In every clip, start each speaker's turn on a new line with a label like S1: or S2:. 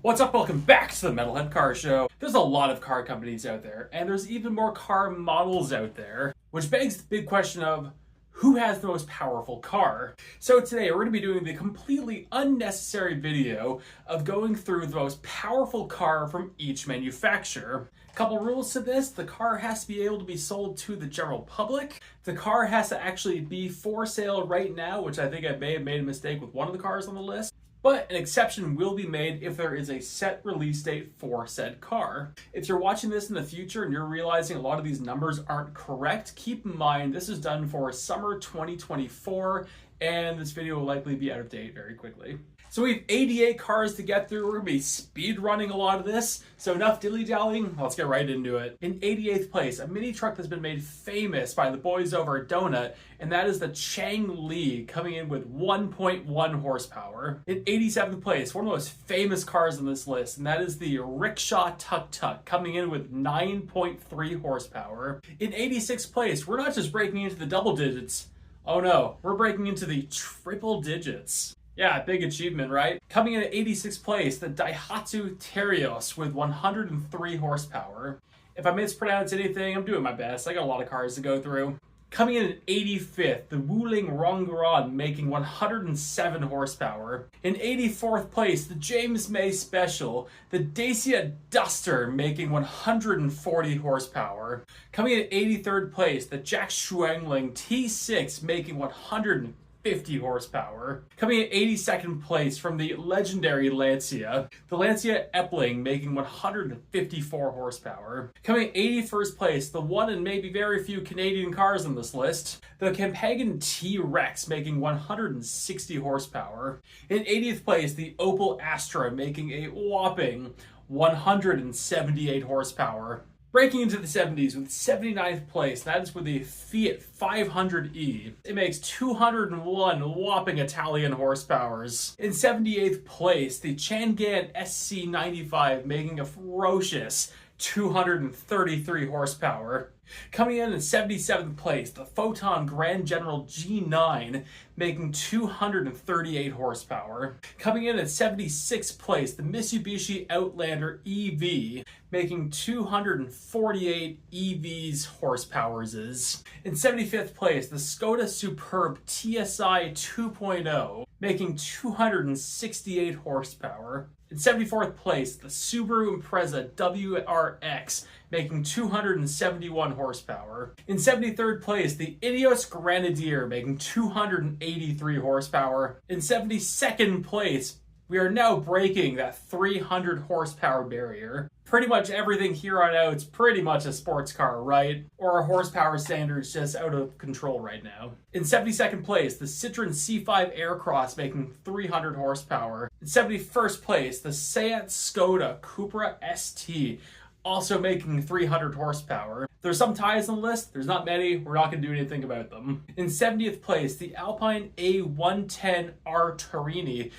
S1: What's up? Welcome back to the Metalhead Car Show. There's a lot of car companies out there, and there's even more car models out there, which begs the big question of who has the most powerful car? So today we're going to be doing the completely unnecessary video of going through the most powerful car from each manufacturer. A couple rules to this: the car has to be able to be sold to the general public. The car has to actually be for sale right now, which I think I may have made a mistake with one of the cars on the list. But an exception will be made if there is a set release date for said car. If you're watching this in the future and you're realizing a lot of these numbers aren't correct, keep in mind this is done for summer 2024, and this video will likely be out of date very quickly. So we have 88 cars to get through. We're going to be speed running a lot of this. So enough dilly-dallying, let's get right into it. In 88th place, a mini truck that's been made famous by the boys over at Donut, and that is the Chang Li, coming in with 1.1 horsepower. In 87th place, one of the most famous cars on this list, and that is the Rickshaw Tuk Tuk, coming in with 9.3 horsepower. In 86th place, we're not just breaking into the double digits. Oh no, we're breaking into the triple digits. Yeah, big achievement, right? Coming in at 86th place, the Daihatsu Terios with 103 horsepower. If I mispronounce anything, I'm doing my best. I got a lot of cars to go through. Coming in at 85th, the Wuling Rongguan, making 107 horsepower. In 84th place, the James May Special, the Dacia Duster, making 140 horsepower. Coming in at 83rd place, the Jack Shuangling T6, making 150 horsepower. Coming at 82nd place from the legendary Lancia, the Lancia Epling, making 154 horsepower. Coming at 81st place, the one and maybe very few Canadian cars on this list, the Campagan T-Rex, making 160 horsepower. In 80th place, the Opel Astra, making a whopping 178 horsepower. Breaking into the 70s with 79th place, that is with the Fiat 500e. It makes 201 whopping Italian horsepowers. In 78th place, the Changan SC95, making a ferocious 233 horsepower. Coming in 77th place, the Photon Grand General G9, making 238 horsepower. Coming in at 76th place, the Mitsubishi Outlander EV, making 248 EV's horsepowers. In 75th place, the Skoda Superb TSI 2.0, making 268 horsepower. In 74th place, the Subaru Impreza WRX, making 271 horsepower. In 73rd place, the Ineos Grenadier, making 283 horsepower. In 72nd place, we are now breaking that 300 horsepower barrier. Pretty much everything here on out is pretty much a sports car, right? Or our horsepower standard is just out of control right now. In 72nd place, the Citroen C5 Aircross, making 300 horsepower. In 71st place, the Seat Skoda Cupra ST, also making 300 horsepower. There's some ties on the list, there's not many, we're not going to do anything about them. In 70th place, the Alpine A110R Turini,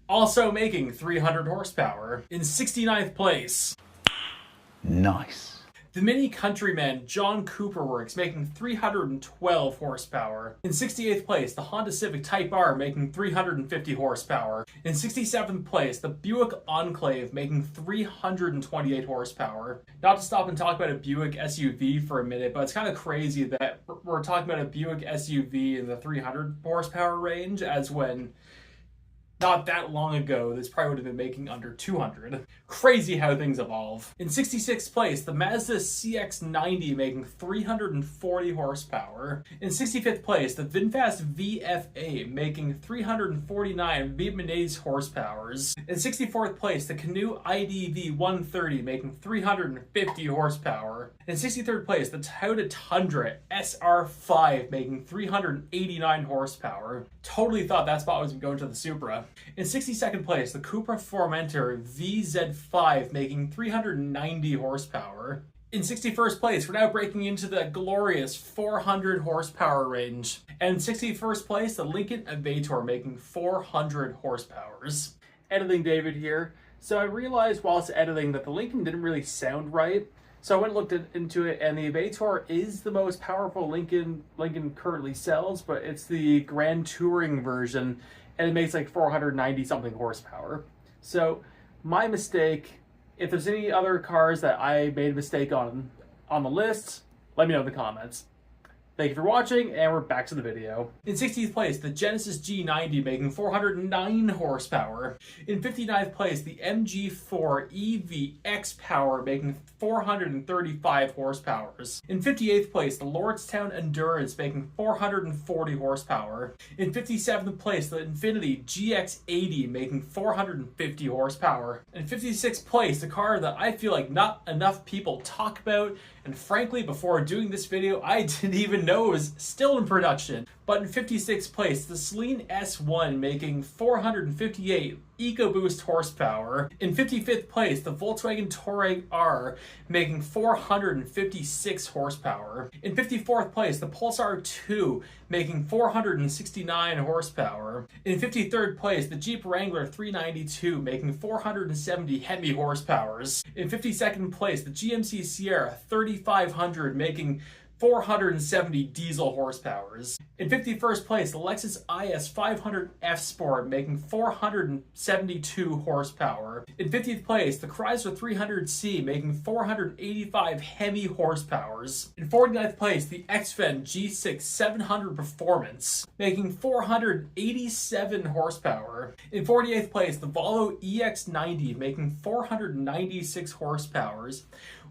S1: also making 300 horsepower. In 69th place,
S2: nice,
S1: the Mini Countryman John Cooper Works, making 312 horsepower. In 68th place, the Honda Civic Type R, making 350 horsepower. In 67th place, the Buick Enclave, making 328 horsepower. Not to stop and talk about a Buick SUV for a minute, but it's kind of crazy that we're talking about a Buick SUV in the 300 horsepower range, as when not that long ago, this probably would have been making under 200. Crazy how things evolve. In 66th place, the Mazda CX-90, making 340 horsepower. In 65th place, the VinFast VF8, making 349 Vietnamese horsepowers. In 64th place, the Canoo IDV 130, making 350 horsepower. In 63rd place, the Toyota Tundra SR5, making 389 horsepower. Totally thought that spot was going to the Supra. In 62nd place, the Cupra Formentor VZ5, making 390 horsepower. In 61st place, we're now breaking into the glorious 400 horsepower range. And in 61st place, the Lincoln Aviator, making 400 horsepowers. Editing David here. So I realized whilst editing that the Lincoln didn't really sound right. So I went and looked into it, and the Aviator is the most powerful Lincoln currently sells, but it's the Grand Touring version, and it makes like 490 something horsepower. So My mistake. If there's any other cars that I made a mistake on the list, let me know in the comments. Thank you for watching, and we're back to the video. In 60th place, the Genesis G90 making 409 horsepower. In 59th place, the MG4 EV X-Power making 435 horsepower. In 58th place, the Lordstown Endurance making 440 horsepower. In 57th place, the Infiniti GX80 making 450 horsepower. In 56th place, the car that I feel like not enough people talk about, and frankly, before doing this video, I didn't even know it was still in production. But in 56th place, the Celine S1 making 458 EcoBoost horsepower. In 55th place, the Volkswagen Touareg R making 456 horsepower. In 54th place, the Pulsar 2 making 469 horsepower. In 53rd place, the Jeep Wrangler 392 making 470 Hemi horsepowers. In 52nd place, the GMC Sierra 3500 making 470 diesel horsepowers. In 51st place, the Lexus IS 500F Sport making 472 horsepower. In 50th place, the Chrysler 300C making 485 Hemi horsepowers. In 49th place, the XFen G6 700 Performance making 487 horsepower. In 48th place, the Volvo EX90 making 496 horsepower.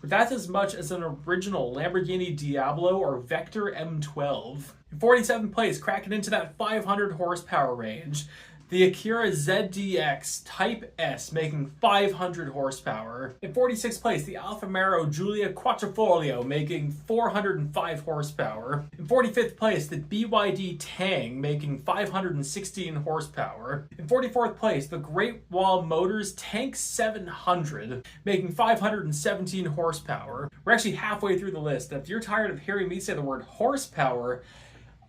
S1: That's as much as an original Lamborghini Diablo or Vector M12. In 47th place, cracking into that 500 horsepower range, the Acura ZDX Type S making 500 horsepower. In 46th place, the Alfa Romeo Giulia Quattrofoglio making 405 horsepower. In 45th place, the BYD Tang making 516 horsepower. In 44th place, the Great Wall Motors Tank 700 making 517 horsepower. We're actually halfway through the list. If you're tired of hearing me say the word horsepower,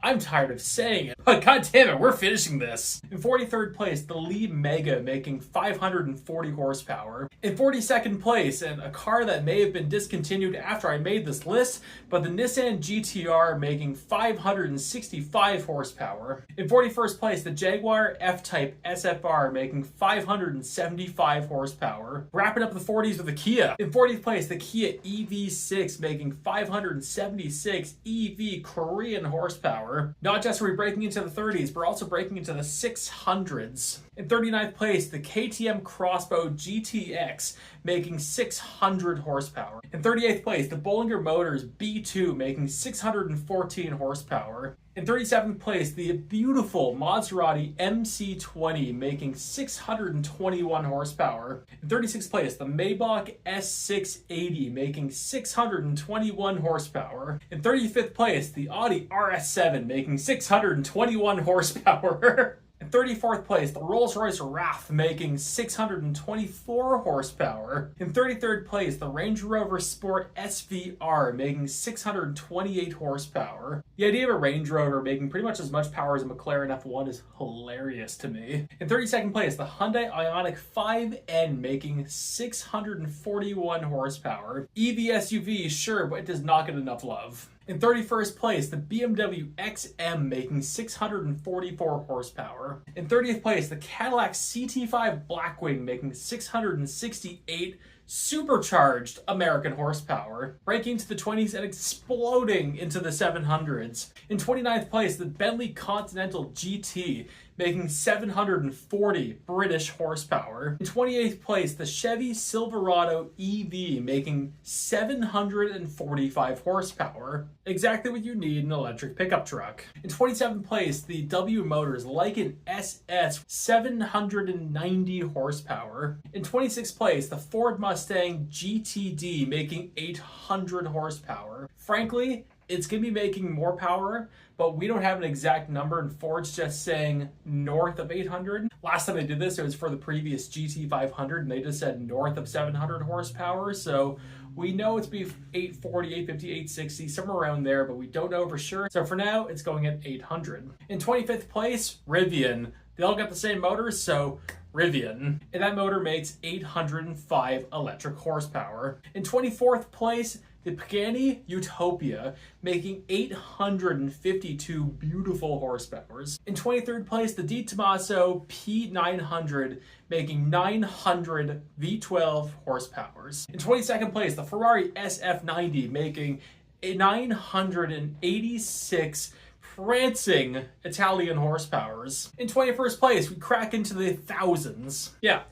S1: I'm tired of saying it, but god damn it, we're finishing this. In 43rd place, the Lee Mega making 540 horsepower. In 42nd place, and a car that may have been discontinued after I made this list, but the Nissan GTR making 565 horsepower. In 41st place, the Jaguar F-Type SFR making 575 horsepower. Wrapping up the 40s with the Kia. In 40th place, the Kia EV6 making 576 EV Korean horsepower. Not just are we breaking into the 30s, we're also breaking into the 600s. In 39th place, the KTM Crossbow GTX making 600 horsepower. In 38th place, the Bollinger Motors B2 making 614 horsepower. In 37th place, the beautiful Maserati MC20 making 621 horsepower. In 36th place, the Maybach S680 making 621 horsepower. In 35th place, the Audi RS7 making 621 horsepower. In 34th place, the Rolls-Royce Wrath making 624 horsepower. In 33rd place, the Range Rover Sport SVR making 628 horsepower. The idea of a Range Rover making pretty much as much power as a McLaren F1 is hilarious to me. In 32nd place, the Hyundai Ioniq 5N making 641 horsepower. EV SUV, sure, but it does not get enough love. In 31st place, the BMW XM making 644 horsepower. In 30th place, the Cadillac CT5 Blackwing making 668 supercharged American horsepower, breaking into the 20s and exploding into the 700s. In 29th place, the Bentley Continental GT making 740 British horsepower. In 28th place, the Chevy Silverado EV making 745 horsepower. Exactly what you need in an electric pickup truck. In 27th place, the W Motors Lykan SS 790 horsepower. In 26th place, the Ford Mustang GTD making 800 horsepower. Frankly, it's going to be making more power, but we don't have an exact number, and Ford's just saying north of 800. Last time they did this, it was for the previous GT500, and they just said north of 700 horsepower, so we know it's be 840, 850, 860, somewhere around there, but we don't know for sure. So for now, it's going at 800. In 25th place, Rivian. They all got the same motors, so Rivian. And that motor makes 805 electric horsepower. In 24th place, the Pagani Utopia, making 852 beautiful horsepowers. In 23rd place, the Di Tommaso P900, making 900 V12 horsepowers. In 22nd place, the Ferrari SF90, making 986 prancing Italian horsepowers. In 21st place, we crack into the thousands. Yeah.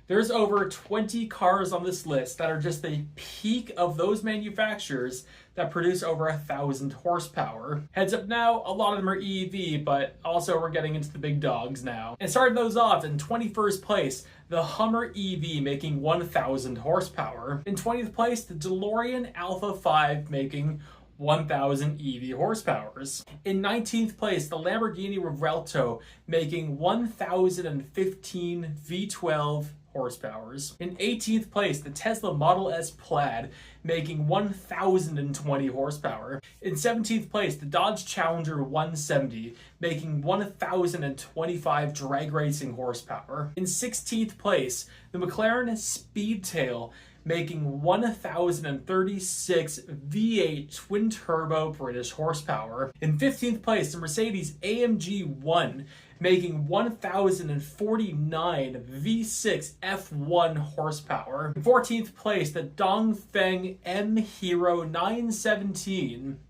S1: There's over 20 cars on this list that are just the peak of those manufacturers that produce over 1,000 horsepower. Heads up now, a lot of them are EV, but also we're getting into the big dogs now. And starting those off, in 21st place, the Hummer EV making 1,000 horsepower. In 20th place, the DeLorean Alpha 5 making 1,000 EV horsepowers. In 19th place, the Lamborghini Revuelto making 1,015 V12 horsepowers. In 18th place, the Tesla Model S Plaid making 1,020 horsepower. In 17th place, the Dodge Challenger 170 making 1,025 drag racing horsepower. In 16th place, the McLaren Speedtail making 1,036 V8 twin-turbo British horsepower. In 15th place, the Mercedes AMG 1 making 1,049 V6 F1 horsepower. In 14th place, the Dongfeng M Hero 917.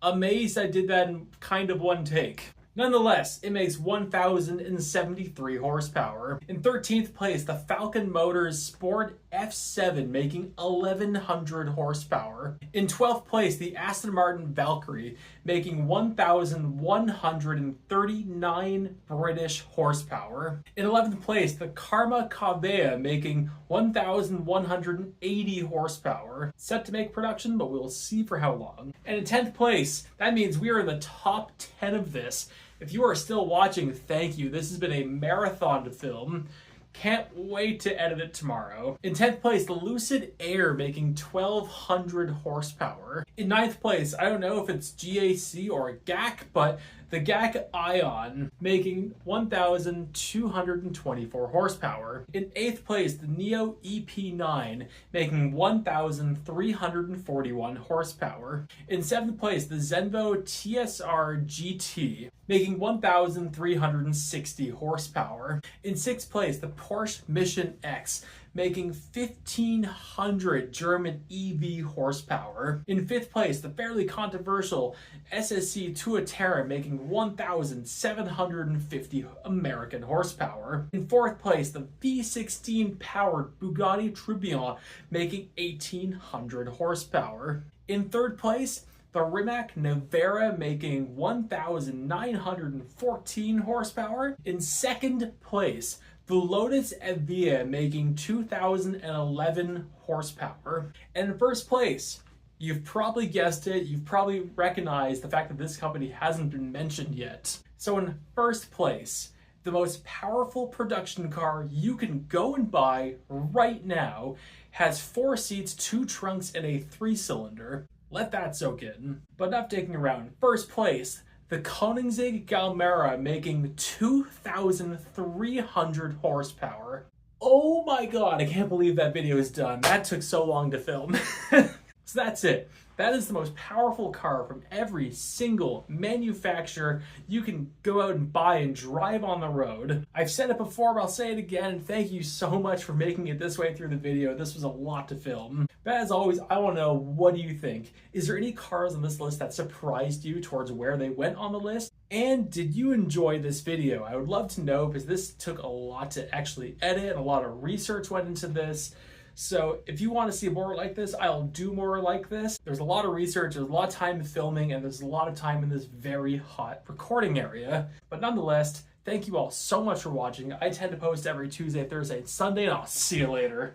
S1: Amazed I did that in kind of one take. Nonetheless, it makes 1,073 horsepower. In 13th place, the Falcon Motors Sport F7 making 1,100 horsepower. In 12th place, the Aston Martin Valkyrie making 1,139 British horsepower. In 11th place, the Karma Kavea making 1,180 horsepower. Set to make production, but we'll see for how long. And in 10th place, that means we are in the top 10 of this. If you are still watching, thank you. This has been a marathon to film. Can't wait to edit it tomorrow. In 10th place, the Lucid Air making 1,200 horsepower. In 9th place, I don't know if it's GAC or GAC, but the GAC Ion making 1,224 horsepower. In 8th place, the Neo EP9 making 1,341 horsepower. In 7th place, the Zenvo TSR GT making 1,360 horsepower. In 6th place, the Porsche Mission X making 1,500 German EV horsepower. In 5th place, the fairly controversial SSC Tuatera making 1,750 American horsepower. In 4th place, the V16 powered Bugatti Tourbillon making 1,800 horsepower. In 3rd place, the Rimac Nevera making 1,914 horsepower. In 2nd place, the Lotus Evija making 2,011 horsepower. And in 1st place, you've probably guessed it, you've probably recognized the fact that this company hasn't been mentioned yet. So in 1st place, the most powerful production car you can go and buy right now has 4 seats, 2 trunks, and a 3-cylinder. Let that soak in. But enough digging around. 1st place, the Koenigsegg Galmera making 2,300 horsepower. Oh my god, I can't believe that video is done. That took so long to film. So that's it. That is the most powerful car from every single manufacturer you can go out and buy and drive on the road. I've said it before, but I'll say it again. Thank you so much for making it this way through the video. This was a lot to film. But as always, I want to know, what do you think? Is there any cars on this list that surprised you towards where they went on the list? And did you enjoy this video? I would love to know, because this took a lot to actually edit and a lot of research went into this. So if you want to see more like this, I'll do more like this. There's a lot of research, there's a lot of time filming, and there's a lot of time in this very hot recording area. But nonetheless, thank you all so much for watching. I tend to post every Tuesday, Thursday, and Sunday, and I'll see you later.